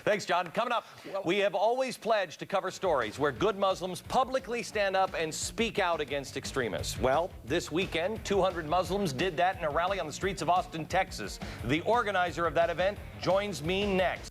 Thanks, John. Coming up, we have always pledged to cover stories where good Muslims publicly stand up and speak out against extremists. Well, this weekend, 200 Muslims did that in a rally on the streets of Austin, Texas. The organizer of that event joins me next.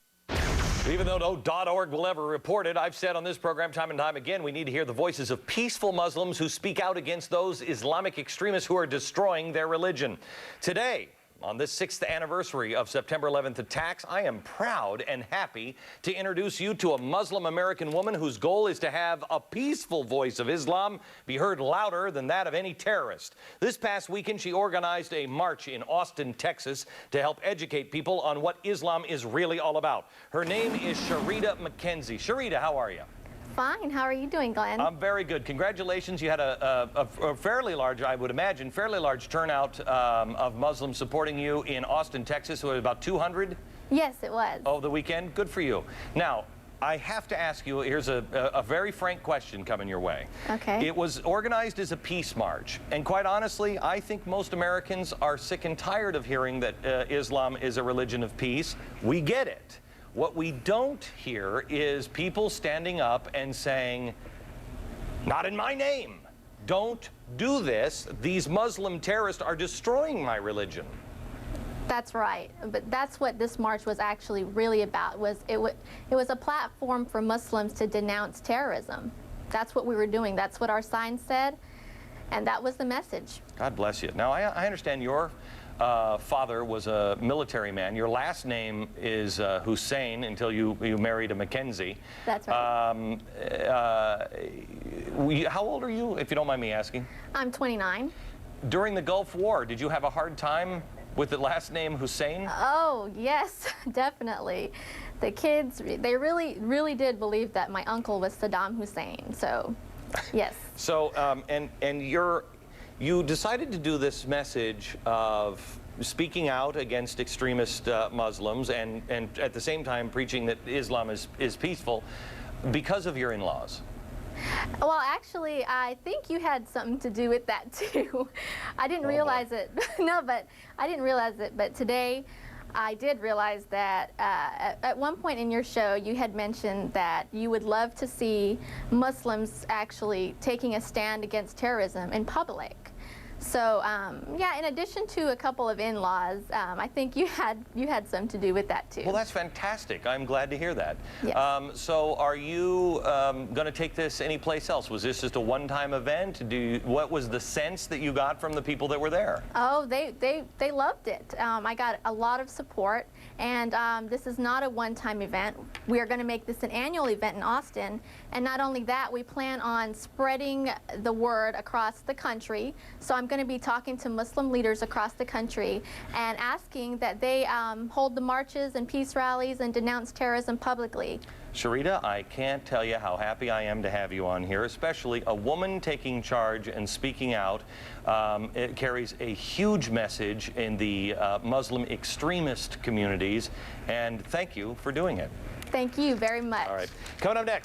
Even though no .org will ever report it, I've said on this program time and time again, we need to hear the voices of peaceful Muslims who speak out against those Islamic extremists who are destroying their religion. Today, on this 6th anniversary of September 11th attacks, I am proud and happy to introduce you to a Muslim American woman whose goal is to have a peaceful voice of Islam be heard louder than that of any terrorist. This past weekend, she organized a march in Austin, Texas, to help educate people on what Islam is really all about. Her name is Sharita McKenzie. Sharita, how are you? Fine. How are you doing, Glenn? I'm very good. Congratulations. You had a fairly large, I would imagine, fairly large turnout of Muslims supporting you in Austin, Texas. So about 200? Yes, it was. Oh, the weekend? Good for you. Now, I have to ask you, here's a very frank question coming your way. Okay. It was organized as a peace march. And quite honestly, I think most Americans are sick and tired of hearing that Islam is a religion of peace. We get it. What we don't hear is people standing up and saying, not in my name. Don't do this. These Muslim terrorists are destroying my religion. That's right. But that's what this march was actually really about. It was a platform for Muslims to denounce terrorism. That's what we were doing. That's what our sign said. And that was the message. God bless you. Now, I understand your father was a military man. Your last name is Hussein until you married a McKenzie. That's right. How old are you, if you don't mind me asking? I'm 29. During the Gulf War, did you have a hard time with the last name Hussein? Oh, yes, definitely. The kids, they really did believe that my uncle was Saddam Hussein, so yes. So, and you decided to do this message of speaking out against extremist Muslims and at the same time preaching that Islam is peaceful because of your in-laws. Well, actually, I think you had something to do with that, too. I didn't realize it. No, but I didn't realize it. But today, I did realize that at one point in your show, you had mentioned that you would love to see Muslims actually taking a stand against terrorism in public. So, yeah, in addition to a couple of in-laws, I think you had some to do with that, too. Well, that's fantastic. I'm glad to hear that. Yes. So are you going to take this anyplace else? Was this just a one-time event? What was the sense that you got from the people that were there? Oh, they loved it. I got a lot of support, and this is not a one-time event. We are going to make this an annual event in Austin, and not only that, we plan on spreading the word across the country. So I'm going to be talking to Muslim leaders across the country and asking that they hold the marches and peace rallies and denounce terrorism publicly. Sharita, I can't tell you how happy I am to have you on here, especially a woman taking charge and speaking out. It carries a huge message in the Muslim extremist communities, and thank you for doing it. Thank you very much. All right. Coming up next.